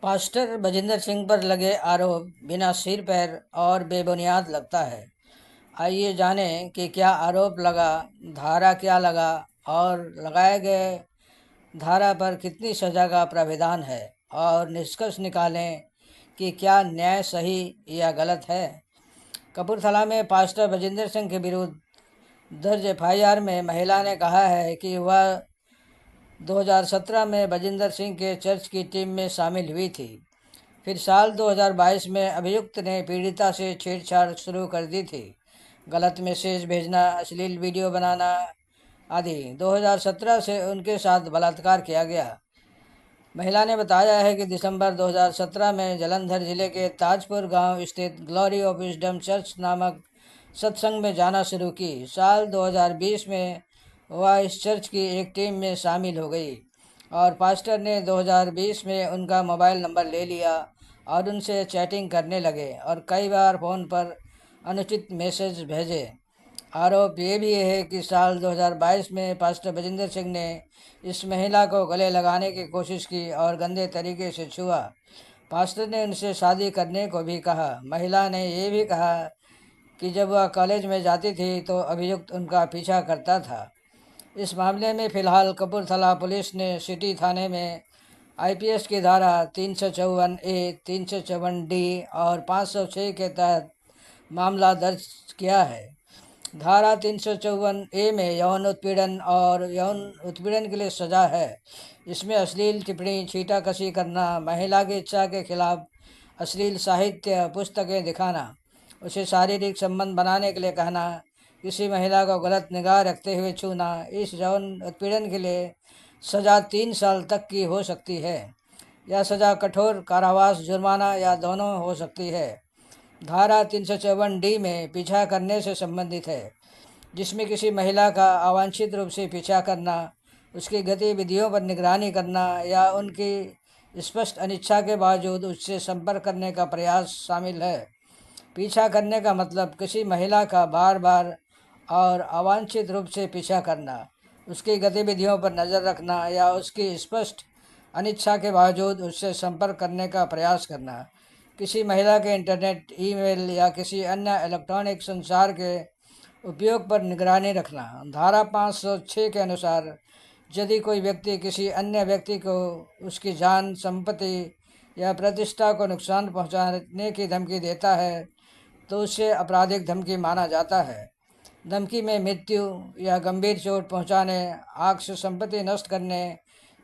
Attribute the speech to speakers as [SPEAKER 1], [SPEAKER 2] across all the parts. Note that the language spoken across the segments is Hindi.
[SPEAKER 1] पास्टर बजिंदर सिंह पर लगे आरोप बिना सिर पैर और बेबुनियाद लगता है। आइए जानें कि क्या आरोप लगा, धारा क्या लगा और लगाए गए धारा पर कितनी सजा का प्राविधान है और निष्कर्ष निकालें कि क्या न्याय सही या गलत है। कपूरथला में पास्टर बजिंदर सिंह के विरुद्ध दर्ज एफआईआर में महिला ने कहा है कि वह 2017 में बजिंदर सिंह के चर्च की टीम में शामिल हुई थी। फिर साल 2022 में अभियुक्त ने पीड़िता से छेड़छाड़ शुरू कर दी थी। गलत मैसेज भेजना, अश्लील वीडियो बनाना आदि। 2017 से उनके साथ बलात्कार किया गया। महिला ने बताया है कि दिसंबर 2017 में जालंधर जिले के ताजपुर गांव स्थित ग्लोरी ऑफ विजडम चर्च नामक सत्संग में जाना शुरू की। साल 2020 में वह इस चर्च की एक टीम में शामिल हो गई और पास्टर ने 2020 में उनका मोबाइल नंबर ले लिया और उनसे चैटिंग करने लगे और कई बार फ़ोन पर अनुचित मैसेज भेजे। आरोप ये भी है कि साल 2022 में पास्टर बजिंदर सिंह ने इस महिला को गले लगाने की कोशिश की और गंदे तरीके से छुआ। पास्टर ने उनसे शादी करने को भी कहा। महिला ने ये भी कहा कि जब वह कॉलेज में जाती थी तो अभियुक्त उनका पीछा करता था। इस मामले में फ़िलहाल कपूरथला पुलिस ने सिटी थाने में आईपीएस की धारा 354A, 354D और 506 के तहत मामला दर्ज किया है। धारा 354A में यौन उत्पीड़न और यौन उत्पीड़न के लिए सजा है। इसमें अश्लील टिप्पणी, छींटाकशी करना, महिला की इच्छा के खिलाफ अश्लील साहित्य, पुस्तकें दिखाना, उसे शारीरिक संबंध बनाने के लिए कहना, किसी महिला को गलत निगाह रखते हुए छूना। इस यौन उत्पीड़न के लिए सज़ा 3 साल तक की हो सकती है। यह सज़ा कठोर कारावास, जुर्माना या दोनों हो सकती है। धारा 354D में पीछा करने से संबंधित है, जिसमें किसी महिला का अवांछित रूप से पीछा करना, उसकी गतिविधियों पर निगरानी करना या उनकी स्पष्ट अनिच्छा के बावजूद उससे संपर्क करने का प्रयास शामिल है। पीछा करने का मतलब किसी महिला का बार बार और अवांछित रूप से पीछा करना, उसकी गतिविधियों पर नज़र रखना या उसकी स्पष्ट अनिच्छा के बावजूद उससे संपर्क करने का प्रयास करना। किसी महिला के इंटरनेट, ईमेल या किसी अन्य इलेक्ट्रॉनिक संचार के उपयोग पर निगरानी रखना। धारा 506 के अनुसार यदि कोई व्यक्ति किसी अन्य व्यक्ति को उसकी जान, संपत्ति या प्रतिष्ठा को नुकसान पहुंचाने की धमकी देता है तो उसे आपराधिक धमकी माना जाता है। धमकी में मृत्यु या गंभीर चोट पहुंचाने, आग से संपत्ति नष्ट करने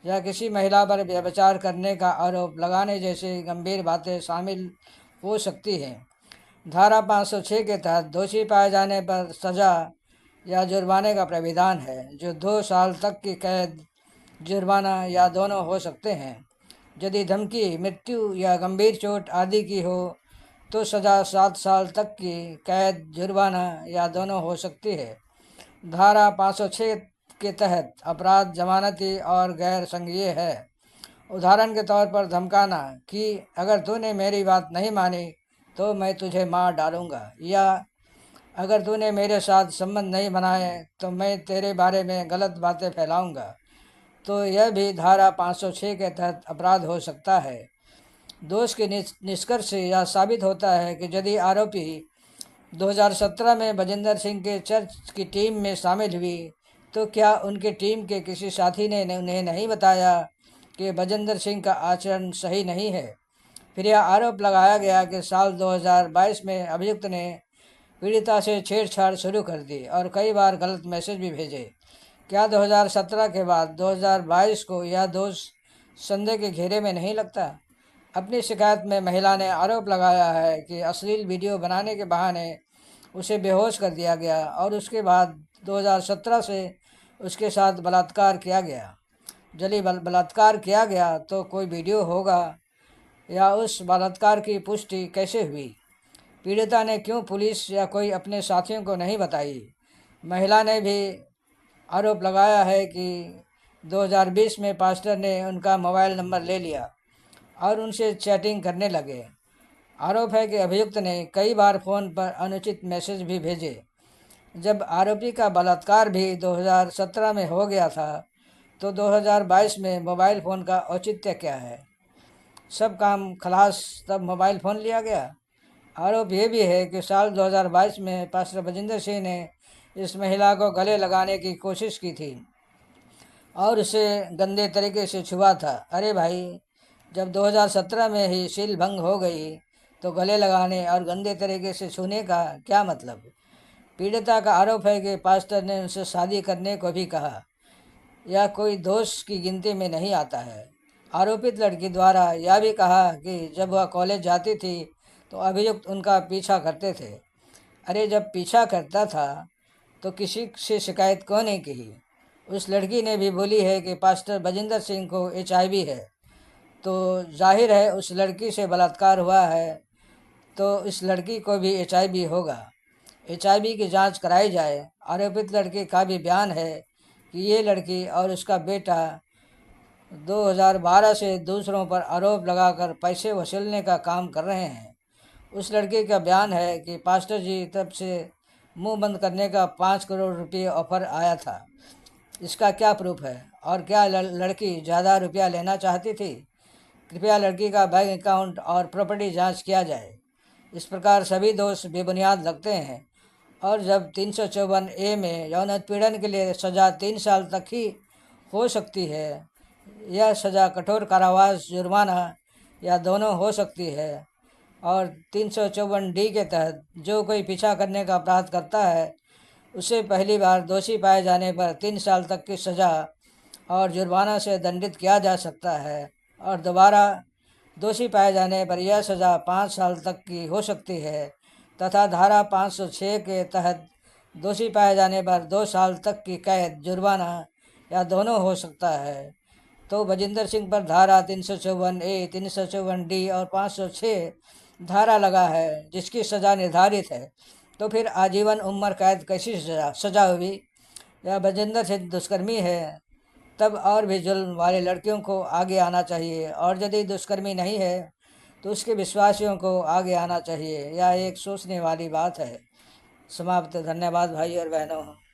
[SPEAKER 1] या किसी महिला पर व्यभिचार करने का आरोप लगाने जैसी गंभीर बातें शामिल हो सकती हैं। धारा 506 के तहत दोषी पाए जाने पर सज़ा या जुर्माने का प्राविधान है, जो 2 साल तक की कैद, जुर्माना या दोनों हो सकते हैं। यदि धमकी मृत्यु या गंभीर चोट आदि की हो तो सज़ा 7 साल तक की कैद, जुर्माना या दोनों हो सकती है। धारा 506 के तहत अपराध जमानती और गैर संज्ञेय है। उदाहरण के तौर पर धमकाना कि अगर तूने मेरी बात नहीं मानी तो मैं तुझे मार डालूंगा, या अगर तूने मेरे साथ संबंध नहीं बनाए तो मैं तेरे बारे में गलत बातें फैलाऊंगा, तो यह भी धारा 506 के तहत अपराध हो सकता है। दोष के निष्कर्ष से यह साबित होता है कि यदि आरोपी 2017 में बजिंदर सिंह के चर्च की टीम में शामिल हुई तो क्या उनकी टीम के किसी साथी ने उन्हें नहीं बताया कि बजिंदर सिंह का आचरण सही नहीं है। फिर यह आरोप लगाया गया कि साल 2022 में अभियुक्त ने पीड़िता से छेड़छाड़ शुरू कर दी और कई बार गलत मैसेज भी भेजे। क्या 2017 के बाद 2022 को यह दोष संदेह के घेरे में नहीं लगता। अपनी शिकायत में महिला ने आरोप लगाया है कि अश्लील वीडियो बनाने के बहाने उसे बेहोश कर दिया गया और उसके बाद 2017 से उसके साथ बलात्कार किया गया। यदि बलात्कार किया गया तो कोई वीडियो होगा या उस बलात्कार की पुष्टि कैसे हुई। पीड़िता ने क्यों पुलिस या कोई अपने साथियों को नहीं बताई। महिला ने भी आरोप लगाया है कि 2020 में पास्टर ने उनका मोबाइल नंबर ले लिया और उनसे चैटिंग करने लगे। आरोप है कि अभियुक्त ने कई बार फ़ोन पर अनुचित मैसेज भी भेजे। जब आरोपी का बलात्कार भी 2017 में हो गया था तो 2022 में मोबाइल फ़ोन का औचित्य क्या है। सब काम खलास, तब मोबाइल फ़ोन लिया गया। आरोप ये भी है कि साल 2022 में पास्टर बजिंदर सिंह ने इस महिला को गले लगाने की कोशिश की थी और उसे गंदे तरीके से छुआ था। अरे भाई, जब 2017 में ही सील भंग हो गई तो गले लगाने और गंदे तरीके से छूने का क्या मतलब? पीड़िता का आरोप है कि पास्टर ने उनसे शादी करने को भी कहा। यह कोई दोष की गिनती में नहीं आता है। आरोपित लड़की द्वारा यह भी कहा कि जब वह कॉलेज जाती थी तो अभियुक्त उनका पीछा करते थे। अरे, जब पीछा करता था तो किसी से शिकायत क्यों नहीं की? उस लड़की ने भी बोली है कि पास्टर बजिंदर सिंह को एचआईवी है, तो जाहिर है उस लड़की से बलात्कार हुआ है तो इस लड़की को भी एचआईवी होगा। एचआईवी की जांच कराई जाए। आरोपित लड़की का भी बयान है कि ये लड़की और उसका बेटा 2012 से दूसरों पर आरोप लगाकर पैसे वसूलने का काम कर रहे हैं। उस लड़के का बयान है कि पास्टर जी तरफ से मुंह बंद करने का 5 करोड़ रुपये ऑफर आया था। इसका क्या प्रूफ है? और क्या लड़की ज़्यादा रुपया लेना चाहती थी? कृपया लड़की का बैंक अकाउंट और प्रॉपर्टी जांच किया जाए। इस प्रकार सभी दोष बेबुनियाद लगते हैं और जब 354 ए में यौन उत्पीड़न के लिए सज़ा 3 साल तक ही हो सकती है, यह सज़ा कठोर कारावास, जुर्माना या दोनों हो सकती है। और 354 डी के तहत जो कोई पीछा करने का अपराध करता है उसे पहली बार दोषी पाए जाने पर 3 साल तक की सज़ा और जुर्माना से दंडित किया जा सकता है और दोबारा दोषी पाए जाने पर यह सज़ा 5 साल तक की हो सकती है तथा धारा 506 के तहत दोषी पाए जाने पर 2 साल तक की कैद, जुर्माना या दोनों हो सकता है। तो बजिंदर सिंह पर धारा 354 ए, 354 डी और 506 धारा लगा है जिसकी सज़ा निर्धारित है। तो फिर आजीवन उम्र कैद कैसी सज़ा हुई? यह बजिंदर सिंह दुष्कर्मी है, तब और भी जुल्म वाले लड़कियों को आगे आना चाहिए, और यदि दुष्कर्मी नहीं है तो उसके विश्वासियों को आगे आना चाहिए। यह एक सोचने वाली बात है। समाप्त। धन्यवाद भाई और बहनों।